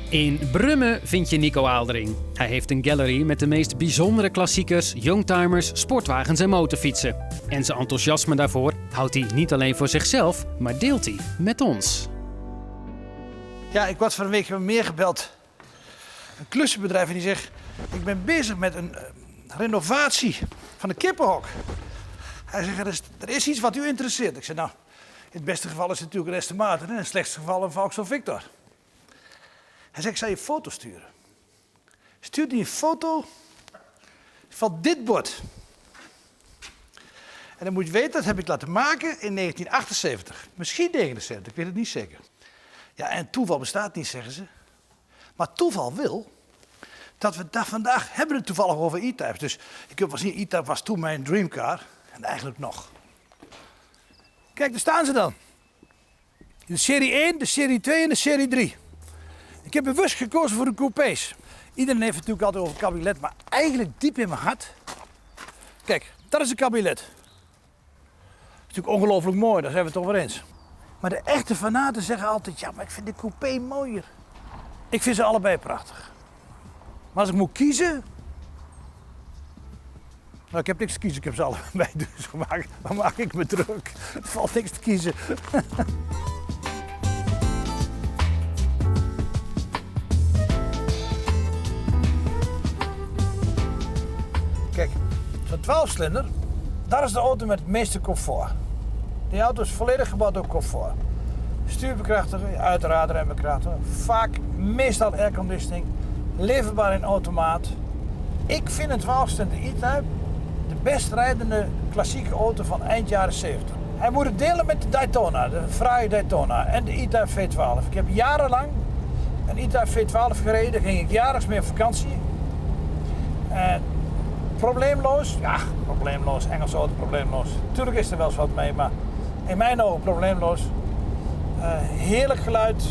In Brummen vind je Nico Aaldering. Hij heeft een gallery met de meest bijzondere klassiekers, youngtimers, sportwagens en motorfietsen. En zijn enthousiasme daarvoor houdt hij niet alleen voor zichzelf, maar deelt hij met ons. Ja, ik was van een week meer gebeld. Een klussenbedrijf en die zegt, ik ben bezig met een renovatie van een kippenhok. Hij zegt, er is iets wat u interesseert. Ik zei, nou, in het beste geval is het natuurlijk een Aston Martin en in het slechtste geval een Vauxhall Victor. Hij zegt, ik zal je een foto sturen. Stuurt hij een foto van dit bord. En dan moet je weten, dat heb ik laten maken in 1978. Misschien 79, ik weet het niet zeker. Ja, en toeval bestaat niet, zeggen ze. Maar toeval wil dat we vandaag hebben het toevallig over E-Types. Dus ik heb wel zien, E-Type was toen mijn dreamcar. En eigenlijk nog. Kijk, daar staan ze dan. De serie 1, de serie 2 en de serie 3. Ik heb bewust gekozen voor de coupés. Iedereen heeft het natuurlijk altijd over het cabriolet, maar eigenlijk diep in mijn hart. Kijk, dat is een cabriolet. Dat is natuurlijk ongelooflijk mooi, daar zijn we het over eens. Maar de echte fanaten zeggen altijd, ja, maar ik vind de coupé mooier. Ik vind ze allebei prachtig. Maar als ik moet kiezen... Nou, ik heb niks te kiezen, ik heb ze allebei, dus waar maak ik me druk? Er valt niks te kiezen. Kijk, zo'n 12-cilinder, dat is de auto met het meeste comfort. Die auto is volledig gebouwd op comfort. Stuurbekrachtiger, uiteraard rembekrachtiger, vaak meestal airconditioning, leverbaar in automaat. Ik vind een 12-cilinder E-Type de best rijdende klassieke auto van eind jaren 70. Hij moet het delen met de Daytona, de fraaie Daytona en de E-Type V12. Ik heb jarenlang een E-Type V12 gereden, daar ging ik jaarlijks mee op vakantie. En probleemloos, ja, probleemloos, Engelse auto probleemloos. Tuurlijk is er wel eens wat mee, maar in mijn ogen probleemloos. Heerlijk geluid,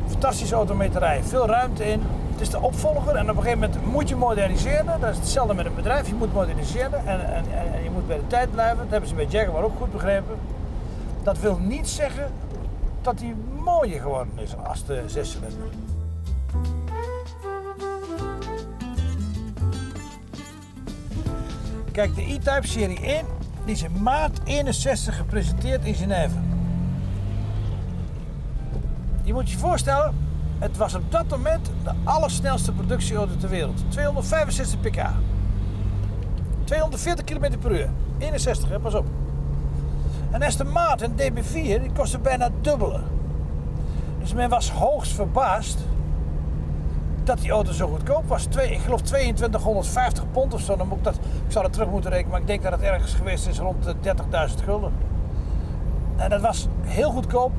fantastische auto mee te rijden, veel ruimte in. Het is de opvolger en op een gegeven moment moet je moderniseren. Dat is hetzelfde met een bedrijf, je moet moderniseren en je moet bij de tijd blijven. Dat hebben ze bij Jaguar ook goed begrepen. Dat wil niet zeggen dat hij mooier geworden is als de 6-cilinder. Kijk, de E-Type serie 1 die is in maart 61 gepresenteerd in Genève. Je moet je voorstellen, het was op dat moment de allersnelste productieauto ter wereld. 265 pk. 240 km per uur. 61, hè? Pas op. En Aston Martin DB4 die kostte bijna het dubbele. Dus men was hoogst verbaasd dat die auto zo goedkoop was. Ik geloof 2250 pond of zo. Dan moet ik zou dat terug moeten rekenen, maar ik denk dat het ergens geweest is rond de 30.000 gulden. En dat was heel goedkoop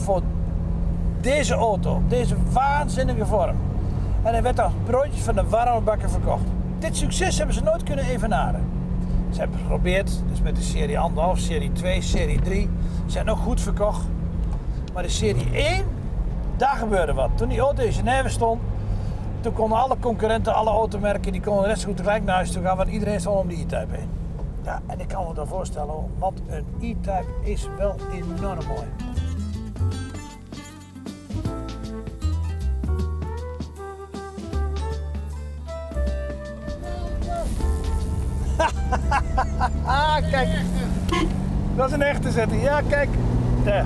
voor deze auto, deze waanzinnige vorm. En hij werd als broodjes van de warme bakken verkocht. Dit succes hebben ze nooit kunnen evenaren. Ze hebben geprobeerd, dus met de serie 1,5, serie 2, serie 3, zijn ook goed verkocht. Maar de serie 1, daar gebeurde wat. Toen die auto in Genève stond, toen konden alle concurrenten, alle automerken, die konden net zo goed tegelijk naar huis toe gaan, want iedereen stond om die E-Type heen. Ja, en ik kan me dat voorstellen, want een E-Type is wel enorm mooi. Kijk, dat is een echte zetting. Ja, kijk. Daar.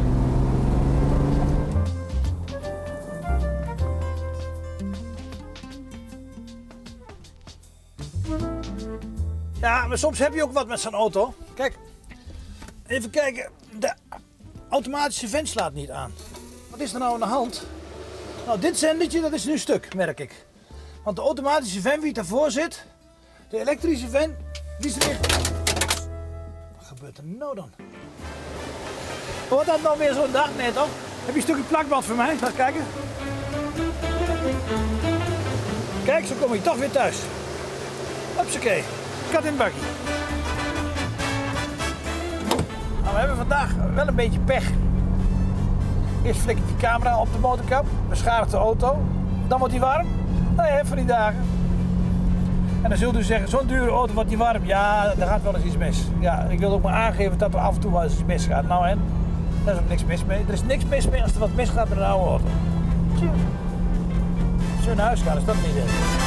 Ja, maar soms heb je ook wat met zo'n auto. Kijk, even kijken. De automatische vent slaat niet aan. Wat is er nou aan de hand? Nou, dit zendertje, dat is nu stuk, merk ik. Want de automatische vent wie daarvoor zit, de elektrische vent, die is er weer. Wat gebeurt er nou dan? Wordt dat nou weer zo'n dag? Nee toch? Heb je een stukje plakband voor mij? Ga kijken. Kijk, zo kom ik toch weer thuis. Hupsakee, kat in bakkie. Nou, we hebben vandaag wel een beetje pech. Eerst flikkert die camera op de motorkap, beschadigt de auto. Dan wordt hij warm. Nou ja, van die dagen. En dan zult u zeggen, zo'n dure auto wordt die warm. Ja, daar gaat wel eens iets mis. Ja, ik wil ook maar aangeven dat er af en toe wel eens iets misgaat. Nou en, daar is ook niks mis mee. Er is niks mis mee als er wat misgaat met een oude auto. Tjoe. naar huis gaan, is dat niet idee?